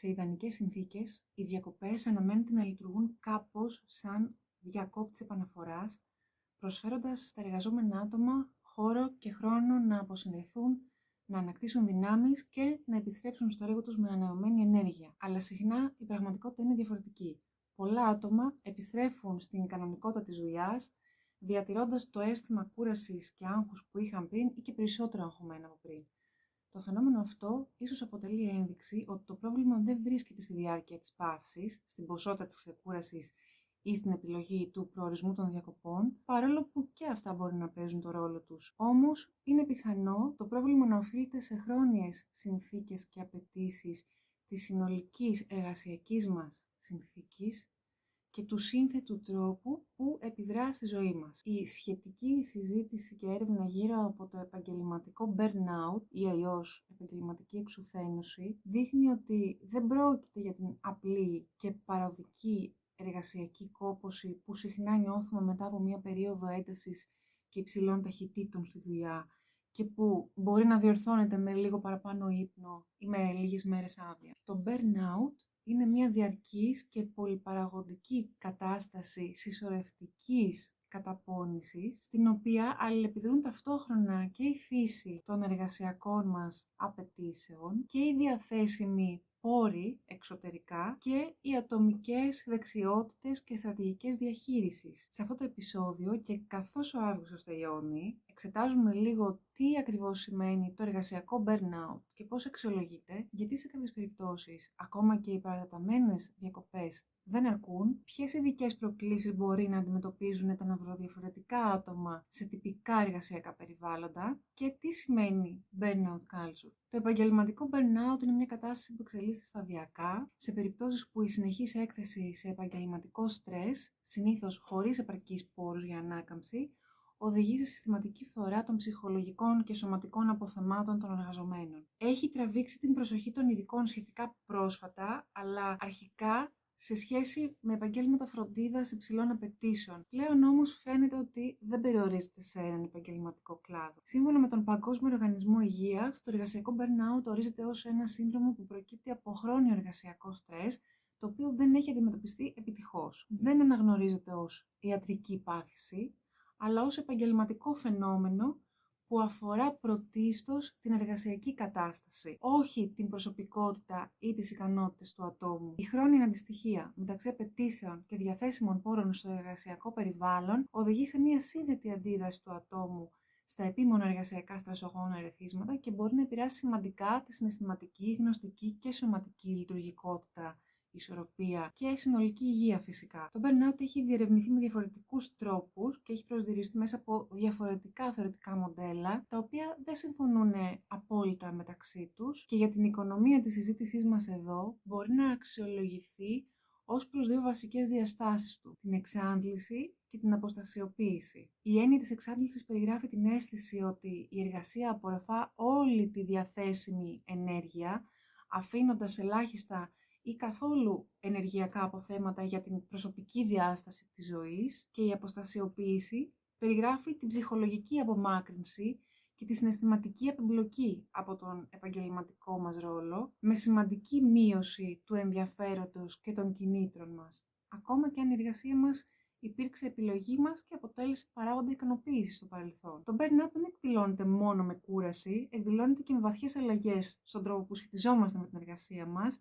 Σε ιδανικές συνθήκες, οι διακοπές αναμένεται να λειτουργούν κάπως σαν διακόπτης επαναφοράς, προσφέροντας στα εργαζόμενα άτομα χώρο και χρόνο να αποσυνδεθούν, να ανακτήσουν δυνάμεις και να επιστρέψουν στο έργο τους με ανανεωμένη ενέργεια. Αλλά συχνά η πραγματικότητα είναι διαφορετική. Πολλά άτομα επιστρέφουν στην κανονικότητα της δουλειάς, διατηρώντας το αίσθημα κούρασης και άγχους που είχαν πριν ή και περισσότερο αγχωμένα από πριν. Το φαινόμενο αυτό ίσως αποτελεί ένδειξη ότι το πρόβλημα δεν βρίσκεται στη διάρκεια της παύσης, στην ποσότητα της ξεκούρασης ή στην επιλογή του προορισμού των διακοπών, παρόλο που και αυτά μπορεί να παίζουν το ρόλο τους. Όμως, είναι πιθανό το πρόβλημα να οφείλεται σε χρόνιες συνθήκες και απαιτήσεις της συνολικής εργασιακής μας συνθήκης και του σύνθετου τρόπου που επιδρά στη ζωή μας. Η σχετική συζήτηση και έρευνα γύρω από το επαγγελματικό burnout ή αλλιώς επαγγελματική εξουθένωση δείχνει ότι δεν πρόκειται για την απλή και παροδική εργασιακή κόπωση που συχνά νιώθουμε μετά από μια περίοδο έντασης και υψηλών ταχυτήτων στη δουλειά και που μπορεί να διορθώνεται με λίγο παραπάνω ύπνο ή με λίγες μέρες άδεια. Το burnout είναι μια διαρκής και πολυπαραγωγική κατάσταση συσσωρευτικής καταπώνησης, στην οποία αλληλεπιδρούν ταυτόχρονα και η φύση των εργασιακών μας απαιτήσεων και οι διαθέσιμοι πόροι εξωτερικά και οι ατομικές δεξιότητες και στρατηγικές διαχείρισης. Σε αυτό το επεισόδιο και καθώς ο Αύγουστος τελειώνει, εξετάζουμε λίγο τι ακριβώς σημαίνει το εργασιακό burnout και πώς αξιολογείται, γιατί σε κάποιες περιπτώσεις ακόμα και οι παρατεταμένες διακοπές δεν αρκούν, ποιες ειδικές προκλήσεις μπορεί να αντιμετωπίζουν τα νευροδιαφορετικά άτομα σε τυπικά εργασιακά περιβάλλοντα και τι σημαίνει burnout culture. Το επαγγελματικό burnout είναι μια κατάσταση που εξελίσσεται σταδιακά σε περιπτώσεις που η συνεχής έκθεση σε επαγγελματικό στρες, συνήθως χωρίς επαρκείς πόρους για ανάκαμψη, οδηγεί σε συστηματική φθορά των ψυχολογικών και σωματικών αποθεμάτων των εργαζομένων. Έχει τραβήξει την προσοχή των ειδικών σχετικά πρόσφατα, αλλά αρχικά σε σχέση με επαγγέλματα φροντίδας υψηλών απαιτήσεων. Πλέον όμως φαίνεται ότι δεν περιορίζεται σε έναν επαγγελματικό κλάδο. Σύμφωνα με τον Παγκόσμιο Οργανισμό Υγείας, το εργασιακό burnout ορίζεται ως ένα σύνδρομο που προκύπτει από χρόνιο εργασιακό στρες, το οποίο δεν έχει αντιμετωπιστεί επιτυχώς. Δεν αναγνωρίζεται ως ιατρική πάθηση, αλλά ως επαγγελματικό φαινόμενο που αφορά πρωτίστως την εργασιακή κατάσταση, όχι την προσωπικότητα ή τις ικανότητες του ατόμου. Η χρόνια αντιστοιχεία μεταξύ απαιτήσεων και διαθέσιμων πόρων στο εργασιακό περιβάλλον οδηγεί σε μια σύνθετη αντίδραση του ατόμου στα επίμονα εργασιακά στρεσογόνα ερεθίσματα και μπορεί να επηρεάσει σημαντικά τη συναισθηματική, γνωστική και σωματική λειτουργικότητα, ισορροπία και συνολική υγεία φυσικά. Το burnout έχει διερευνηθεί με διαφορετικούς τρόπους και έχει προσδιοριστεί μέσα από διαφορετικά θεωρητικά μοντέλα, τα οποία δεν συμφωνούν απόλυτα μεταξύ τους και για την οικονομία της συζήτησής μας εδώ μπορεί να αξιολογηθεί ως προς δύο βασικές διαστάσεις του, την εξάντληση και την αποστασιοποίηση. Η έννοια της εξάντλησης περιγράφει την αίσθηση ότι η εργασία απορροφά όλη τη διαθέσιμη ενέργεια, αφήνοντας ελάχιστα ή καθόλου ενεργειακά αποθέματα για την προσωπική διάσταση της ζωής, και η αποστασιοποίηση περιγράφει την ψυχολογική απομάκρυνση και τη συναισθηματική απεμπλοκή από τον επαγγελματικό μας ρόλο, με σημαντική μείωση του ενδιαφέροντος και των κινήτρων μας, ακόμα και αν η εργασία μας υπήρξε επιλογή μας και αποτέλεσε παράγοντα ικανοποίησης στο παρελθόν. Το burnout δεν εκδηλώνεται μόνο με κούραση, εκδηλώνεται και με βαθιές αλλαγές στον τρόπο που σχετιζόμαστε με την εργασία μας,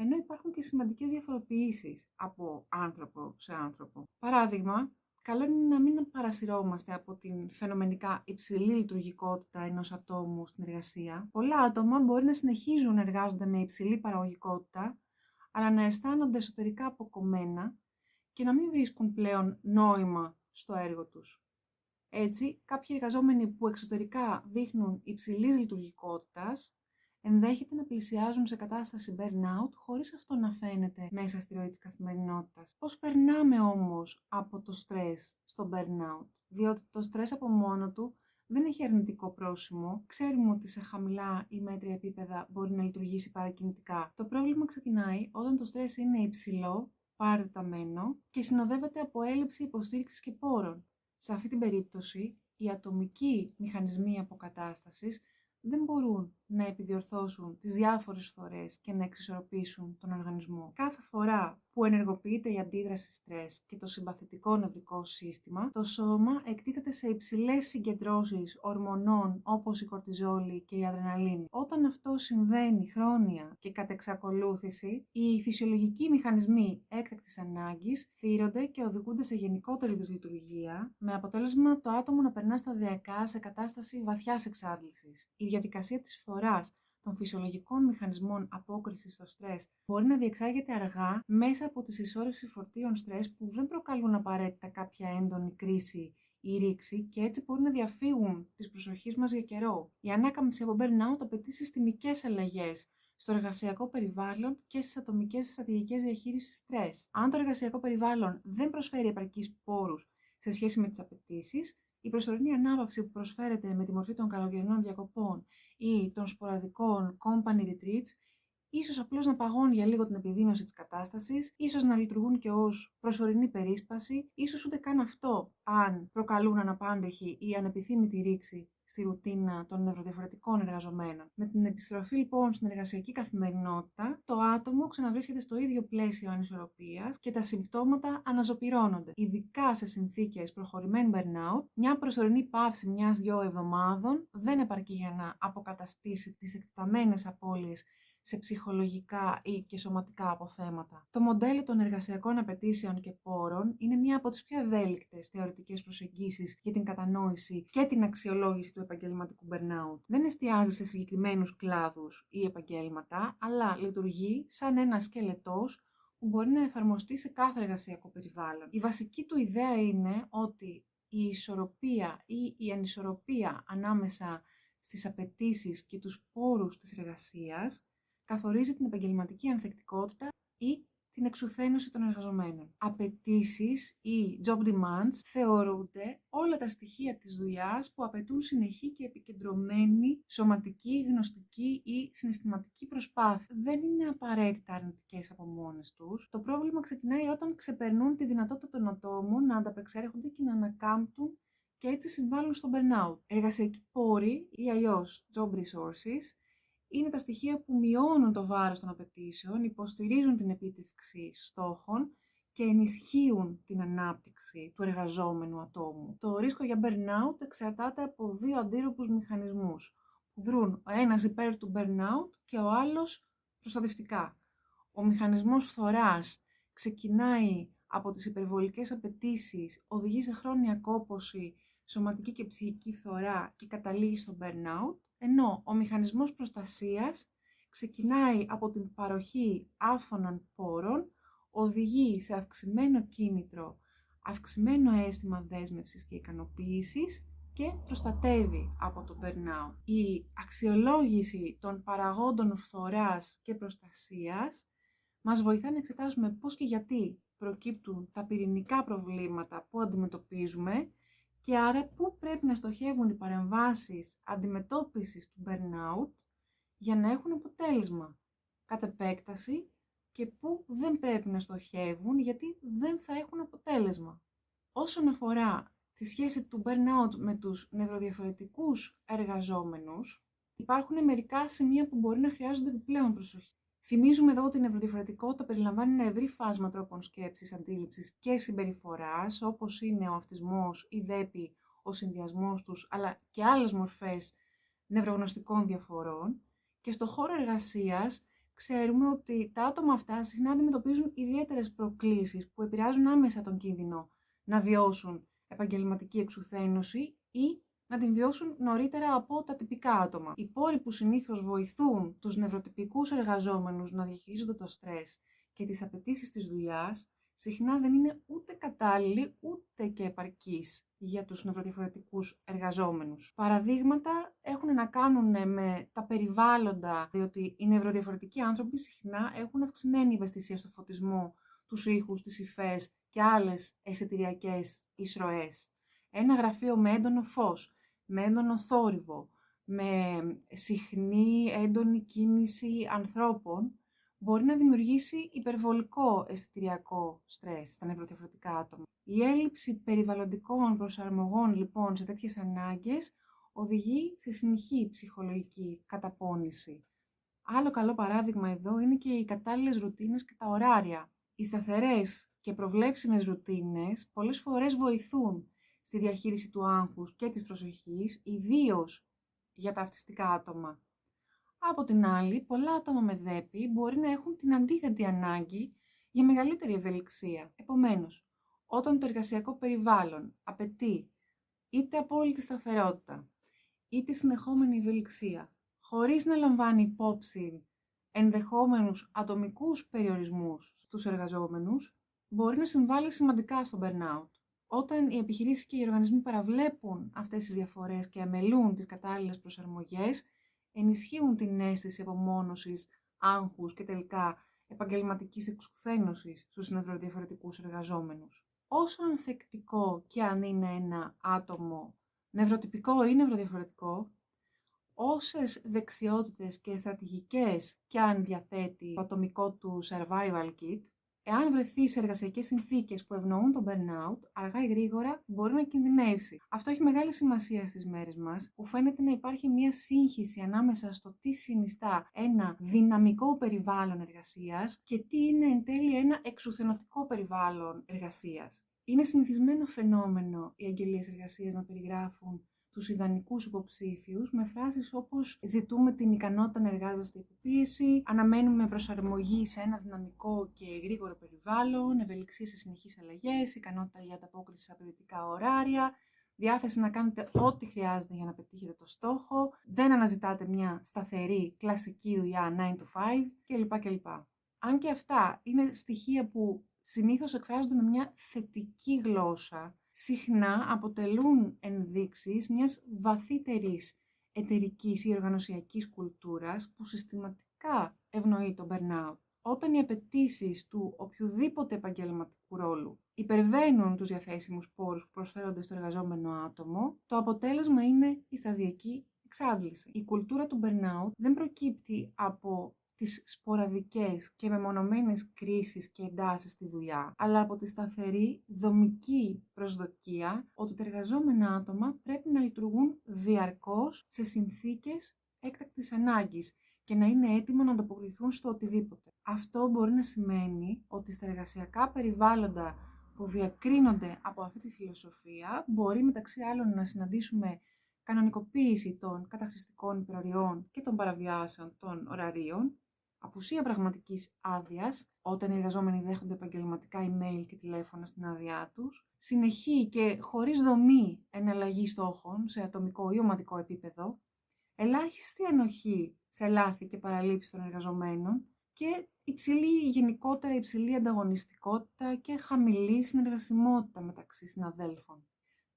ενώ υπάρχουν και σημαντικές διαφοροποιήσεις από άνθρωπο σε άνθρωπο. Παράδειγμα, καλό είναι να μην παρασυρώμαστε από την φαινομενικά υψηλή λειτουργικότητα ενός ατόμου στην εργασία. Πολλά άτομα μπορεί να συνεχίζουν να εργάζονται με υψηλή παραγωγικότητα, αλλά να αισθάνονται εσωτερικά αποκομμένα και να μην βρίσκουν πλέον νόημα στο έργο τους. Έτσι, κάποιοι εργαζόμενοι που εξωτερικά δείχνουν υψηλής λειτουργικότητας ενδέχεται να πλησιάζουν σε κατάσταση burnout χωρίς αυτό να φαίνεται μέσα στη ροή της καθημερινότητας. Πώς περνάμε όμως από το στρες στο burnout? Διότι το στρες από μόνο του δεν έχει αρνητικό πρόσημο. Ξέρουμε ότι σε χαμηλά ή μέτρια επίπεδα μπορεί να λειτουργήσει παρακινητικά. Το πρόβλημα ξεκινάει όταν το στρες είναι υψηλό, παρατεταμένο και συνοδεύεται από έλλειψη υποστήριξης και πόρων. Σε αυτή την περίπτωση, οι ατομικοί μηχανισμοί αποκατάστασης δεν μπορούν να επιδιορθώσουν τις διάφορες φθορές και να εξισορροπήσουν τον οργανισμό. Κάθε φορά που ενεργοποιείται η αντίδραση στρες και το συμπαθητικό νευρικό σύστημα, το σώμα εκτίθεται σε υψηλές συγκεντρώσεις ορμονών όπως η κορτιζόλη και η αδρεναλίνη. Όταν αυτό συμβαίνει χρόνια και κατ' εξακολούθηση, οι φυσιολογικοί μηχανισμοί έκτακτης ανάγκης θύρονται και οδηγούνται σε γενικότερη δυσλειτουργία, με αποτέλεσμα το άτομο να περνά σταδιακά σε κατάσταση βαθιάς εξάντλησης. Η διαδικασία της φθοράς των φυσιολογικών μηχανισμών απόκρισης στο στρες μπορεί να διεξάγεται αργά μέσα από τη συσσόρευση φορτίων στρες που δεν προκαλούν απαραίτητα κάποια έντονη κρίση ή ρήξη και έτσι μπορεί να διαφύγουν της προσοχής μας για καιρό. Η ανάκαμψη από burnout απαιτεί συστημικές αλλαγές στο εργασιακό περιβάλλον και στις ατομικές στρατηγικές διαχείρισης στρες. Αν το εργασιακό περιβάλλον δεν προσφέρει επαρκείς πόρους σε σχέση με τις απαιτήσεις, η προσωρινή ανάπαυση που προσφέρεται με τη μορφή των καλοκαιρινών διακοπών ή των σποραδικών company retreats, ίσως απλώς να παγώνει για λίγο την επιδείνωση της κατάστασης, ίσως να λειτουργούν και ως προσωρινή περίσπαση, ίσως ούτε καν αυτό αν προκαλούν αναπάντεχη ή ανεπιθύμητη ρήξη στη ρουτίνα των νευροδιαφορετικών εργαζομένων. Με την επιστροφή λοιπόν στην εργασιακή καθημερινότητα, το άτομο ξαναβρίσκεται στο ίδιο πλαίσιο ανισορροπίας και τα συμπτώματα αναζωπυρώνονται. Ειδικά σε συνθήκες προχωρημένου burnout, μια προσωρινή παύση μιας-δυο εβδομάδων δεν επαρκεί για να αποκαταστήσει τις εκτεταμένες απώλειες σε ψυχολογικά ή και σωματικά αποθέματα. Το μοντέλο των εργασιακών απαιτήσεων και πόρων είναι μία από τις πιο ευέλικτες θεωρητικές προσεγγίσεις για την κατανόηση και την αξιολόγηση του επαγγελματικού burnout. Δεν εστιάζει σε συγκεκριμένους κλάδους ή επαγγέλματα, αλλά λειτουργεί σαν ένα σκελετός που μπορεί να εφαρμοστεί σε κάθε εργασιακό περιβάλλον. Η βασική του ιδέα είναι ότι η ισορροπία ή η ανισορροπία ανάμεσα στις απαιτήσεις και τους πόρους της εργασίας καθορίζει την επαγγελματική ανθεκτικότητα ή την εξουθένωση των εργαζομένων. Απαιτήσεις ή job demands θεωρούνται όλα τα στοιχεία της δουλειάς που απαιτούν συνεχή και επικεντρωμένη σωματική, γνωστική ή συναισθηματική προσπάθεια. Δεν είναι απαραίτητα αρνητικές από μόνες τους. Το πρόβλημα ξεκινάει όταν ξεπερνούν τη δυνατότητα των ατόμων να ανταπεξέρχονται και να ανακάμπτουν και έτσι συμβάλλουν στο burnout. Εργασιακοί πόροι ή αλλιώς job resources είναι τα στοιχεία που μειώνουν το βάρος των απαιτήσεων, υποστηρίζουν την επίτευξη στόχων και ενισχύουν την ανάπτυξη του εργαζόμενου ατόμου. Το ρίσκο για burnout εξαρτάται από δύο αντίρροπους μηχανισμούς που δρούν ο ένας υπέρ του burnout και ο άλλος προστατευτικά. Ο μηχανισμός φθοράς ξεκινάει από τις υπερβολικές απαιτήσεις, οδηγεί σε χρόνια κόπωση, σωματική και ψυχική φθορά και καταλήγει στο burnout, ενώ ο μηχανισμός προστασίας ξεκινάει από την παροχή άφθονων πόρων, οδηγεί σε αυξημένο κίνητρο, αυξημένο αίσθημα δέσμευσης και ικανοποίησης και προστατεύει από το burnout. Η αξιολόγηση των παραγόντων φθοράς και προστασίας μας βοηθά να εξετάσουμε πώς και γιατί προκύπτουν τα πυρηνικά προβλήματα που αντιμετωπίζουμε και άρα πού πρέπει να στοχεύουν οι παρεμβάσεις αντιμετώπισης του burnout για να έχουν αποτέλεσμα κατ' επέκταση και πού δεν πρέπει να στοχεύουν γιατί δεν θα έχουν αποτέλεσμα. Όσον αφορά τη σχέση του burnout με τους νευροδιαφορετικούς εργαζόμενους, υπάρχουν μερικά σημεία που μπορεί να χρειάζονται επιπλέον προσοχή. Θυμίζουμε εδώ ότι η νευροδιαφορετικότητα περιλαμβάνει ένα ευρύ φάσμα τρόπων σκέψης, αντίληψης και συμπεριφοράς, όπως είναι ο αυτισμός, η δέπη, ο συνδυασμός τους, αλλά και άλλες μορφές νευρογνωστικών διαφορών. Και στο χώρο εργασίας ξέρουμε ότι τα άτομα αυτά συχνά αντιμετωπίζουν ιδιαίτερες προκλήσεις που επηρεάζουν άμεσα τον κίνδυνο να βιώσουν επαγγελματική εξουθένωση ή να την βιώσουν νωρίτερα από τα τυπικά άτομα. Οι πόροι που συνήθως βοηθούν τους νευροτυπικούς εργαζόμενους να διαχειρίζονται το στρες και τις απαιτήσεις της δουλειάς, συχνά δεν είναι ούτε κατάλληλοι ούτε και επαρκείς για τους νευροδιαφορετικούς εργαζόμενους. Παραδείγματα έχουν να κάνουν με τα περιβάλλοντα, διότι οι νευροδιαφορετικοί άνθρωποι συχνά έχουν αυξημένη ευαισθησία στο φωτισμό, τους ήχους, τις υφές και άλλες αισθητηριακές εισρωές. Ένα γραφείο με έντονο φως, με έντονο θόρυβο, με συχνή έντονη κίνηση ανθρώπων, μπορεί να δημιουργήσει υπερβολικό αισθητηριακό στρες στα νευροδιαφορετικά άτομα. Η έλλειψη περιβαλλοντικών προσαρμογών λοιπόν σε τέτοιες ανάγκες οδηγεί σε συνεχή ψυχολογική καταπώνηση. Άλλο καλό παράδειγμα εδώ είναι και οι κατάλληλες ρουτίνες και τα ωράρια. Οι σταθερές και προβλέψιμες ρουτίνες πολλές φορές βοηθούν στη διαχείριση του άγχους και της προσοχής, ιδίως για τα αυτιστικά άτομα. Από την άλλη, πολλά άτομα με ΔΕΠΗ μπορεί να έχουν την αντίθετη ανάγκη για μεγαλύτερη ευελιξία. Επομένως, όταν το εργασιακό περιβάλλον απαιτεί είτε απόλυτη σταθερότητα, είτε συνεχόμενη ευελιξία, χωρίς να λαμβάνει υπόψη ενδεχόμενους ατομικούς περιορισμούς στους εργαζόμενους, μπορεί να συμβάλλει σημαντικά στο burnout. Όταν οι επιχειρήσεις και οι οργανισμοί παραβλέπουν αυτές τις διαφορές και αμελούν τις κατάλληλες προσαρμογές, ενισχύουν την αίσθηση απομόνωσης, άγχους και τελικά επαγγελματικής εξουθένωσης στους νευροδιαφορετικούς εργαζόμενους. Όσο ανθεκτικό και αν είναι ένα άτομο νευροτυπικό ή νευροδιαφορετικό, όσες δεξιότητες και στρατηγικές και αν διαθέτει το ατομικό του survival kit, εάν βρεθεί σε εργασιακές συνθήκες που ευνοούν το burnout, αργά ή γρήγορα μπορεί να κινδυνεύσει. Αυτό έχει μεγάλη σημασία στις μέρες μας, που φαίνεται να υπάρχει μια σύγχυση ανάμεσα στο τι συνιστά ένα δυναμικό περιβάλλον εργασίας και τι είναι εν τέλει ένα εξουθενωτικό περιβάλλον εργασίας. Είναι συνηθισμένο φαινόμενο οι αγγελίες εργασίας να περιγράφουν τους ιδανικούς υποψήφιους με φράσεις όπως «ζητούμε την ικανότητα να εργάζεστε υπό πίεση», «αναμένουμε προσαρμογή σε ένα δυναμικό και γρήγορο περιβάλλον», «ευελιξία σε συνεχείς αλλαγές», «ικανότητα για ανταπόκριση σε απαιτητικά ωράρια», «διάθεση να κάνετε ό,τι χρειάζεται για να πετύχετε το στόχο», «δεν αναζητάτε μια σταθερή κλασική δουλειά 9 to 5» κλπ. Αν και αυτά είναι στοιχεία που συνήθως εκφράζονται με μια θετική γλώσσα, συχνά αποτελούν ενδείξεις μιας βαθύτερης εταιρικής ή οργανωσιακής κουλτούρας που συστηματικά ευνοεί το burnout. Όταν οι απαιτήσεις του οποιοδήποτε επαγγελματικού ρόλου υπερβαίνουν τους διαθέσιμους πόρους που προσφέρονται στο εργαζόμενο άτομο, το αποτέλεσμα είναι η σταδιακή εξάντληση. Η κουλτούρα του burnout δεν προκύπτει από τις σποραδικές και μεμονωμένες κρίσεις και εντάσεις στη δουλειά, αλλά από τη σταθερή δομική προσδοκία ότι τα εργαζόμενα άτομα πρέπει να λειτουργούν διαρκώς σε συνθήκες έκτακτης ανάγκης και να είναι έτοιμα να ανταποκριθούν στο οτιδήποτε. Αυτό μπορεί να σημαίνει ότι στα εργασιακά περιβάλλοντα που διακρίνονται από αυτή τη φιλοσοφία μπορεί μεταξύ άλλων να συναντήσουμε κανονικοποίηση των καταχρηστικών υπεροριών και των παραβιάσεων των ωραρίων, απουσία πραγματικής άδειας, όταν οι εργαζόμενοι δέχονται επαγγελματικά email και τηλέφωνα στην άδειά τους, συνεχή και χωρίς δομή εναλλαγή στόχων σε ατομικό ή ομαδικό επίπεδο, ελάχιστη ανοχή σε λάθη και παραλήψεις των εργαζομένων και γενικότερα υψηλή ανταγωνιστικότητα και χαμηλή συνεργασιμότητα μεταξύ συναδέλφων.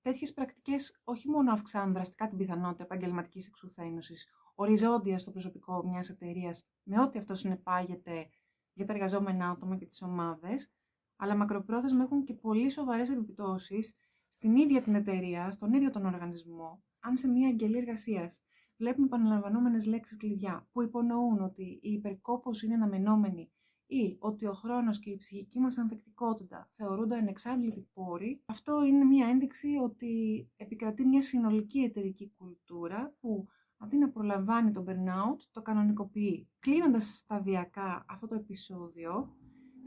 Τέτοιες πρακτικές όχι μόνο αυξάνουν δραστικά την πιθανότητα επαγγελματικής εξουθένωσης, οριζόντια στο προσωπικό μιας εταιρείας, με ό,τι αυτό συνεπάγεται για τα εργαζόμενα άτομα και τις ομάδες, αλλά μακροπρόθεσμα έχουν και πολύ σοβαρές επιπτώσεις στην ίδια την εταιρεία, στον ίδιο τον οργανισμό, αν σε μια αγγελία εργασίας βλέπουμε επαναλαμβανόμενες λέξεις κλειδιά που υπονοούν ότι η υπερκόπωση είναι αναμενόμενη ή ότι ο χρόνος και η ψυχική μας ανθεκτικότητα θεωρούνται ανεξάντλητοι πόροι, αυτό είναι μια ένδειξη ότι επικρατεί μια συνολική εταιρική κουλτούρα που αντί να προλαμβάνει το burnout, το κανονικοποιεί. Κλείνοντας σταδιακά αυτό το επεισόδιο,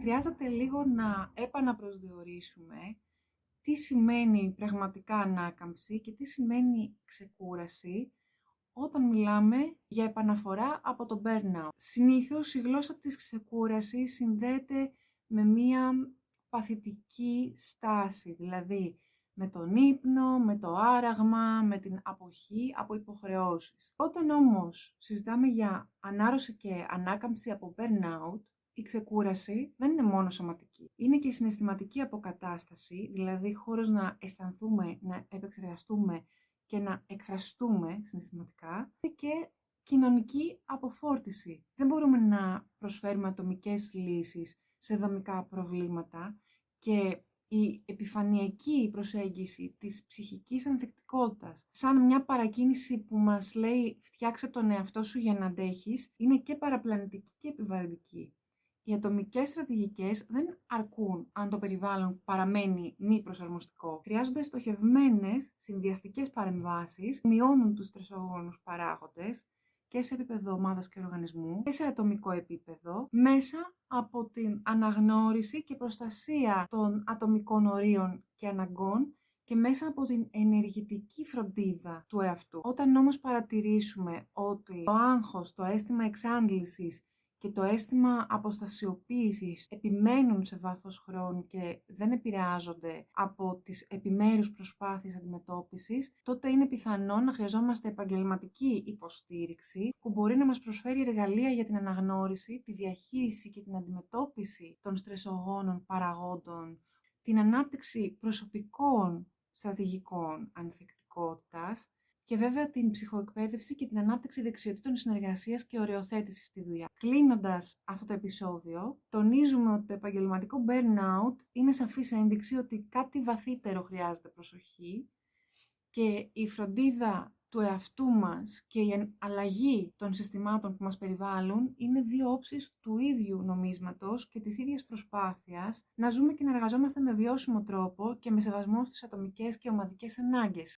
χρειάζεται λίγο να επαναπροσδιορίσουμε τι σημαίνει πραγματικά ανάκαμψη και τι σημαίνει ξεκούραση όταν μιλάμε για επαναφορά από το burnout. Συνήθως η γλώσσα της ξεκούρασης συνδέεται με μία παθητική στάση, δηλαδή με τον ύπνο, με το άραγμα, με την αποχή από υποχρεώσεις. Όταν όμως συζητάμε για ανάρρωση και ανάκαμψη από burnout, η ξεκούραση δεν είναι μόνο σωματική. Είναι και συναισθηματική αποκατάσταση, δηλαδή χώρος να αισθανθούμε, να επεξεργαστούμε και να εκφραστούμε συναισθηματικά, και κοινωνική αποφόρτιση. Δεν μπορούμε να προσφέρουμε ατομικές λύσεις σε δομικά προβλήματα και η επιφανειακή προσέγγιση της ψυχικής ανθεκτικότητας, σαν μια παρακίνηση που μας λέει «φτιάξε τον εαυτό σου για να αντέχεις», είναι και παραπλανητική και επιβαρυντική. Οι ατομικές στρατηγικές δεν αρκούν αν το περιβάλλον παραμένει μη προσαρμοστικό. Χρειάζονται στοχευμένες συνδυαστικές παρεμβάσεις που μειώνουν τους στρεσογόνους παράγοντες και σε επίπεδο ομάδας και οργανισμού και σε ατομικό επίπεδο, μέσα από την αναγνώριση και προστασία των ατομικών ορίων και αναγκών και μέσα από την ενεργητική φροντίδα του εαυτού. Όταν όμως παρατηρήσουμε ότι το άγχος, το αίσθημα εξάντλησης και το αίσθημα αποστασιοποίησης επιμένουν σε βάθος χρόνου και δεν επηρεάζονται από τις επιμέρους προσπάθειες αντιμετώπισης, τότε είναι πιθανό να χρειαζόμαστε επαγγελματική υποστήριξη που μπορεί να μας προσφέρει εργαλεία για την αναγνώριση, τη διαχείριση και την αντιμετώπιση των στρεσογόνων παραγόντων, την ανάπτυξη προσωπικών στρατηγικών ανθεκτικότητας και βέβαια την ψυχοεκπαίδευση και την ανάπτυξη δεξιοτήτων συνεργασίας και οριοθέτησης στη δουλειά. Κλείνοντας αυτό το επεισόδιο, τονίζουμε ότι το επαγγελματικό burnout είναι σαφής ένδειξη ότι κάτι βαθύτερο χρειάζεται προσοχή και η φροντίδα του εαυτού μας και η αλλαγή των συστημάτων που μας περιβάλλουν είναι δύο όψεις του ίδιου νομίσματος και της ίδιας προσπάθειας να ζούμε και να εργαζόμαστε με βιώσιμο τρόπο και με σεβασμό στις ατομικές και ομαδικές ανάγκες.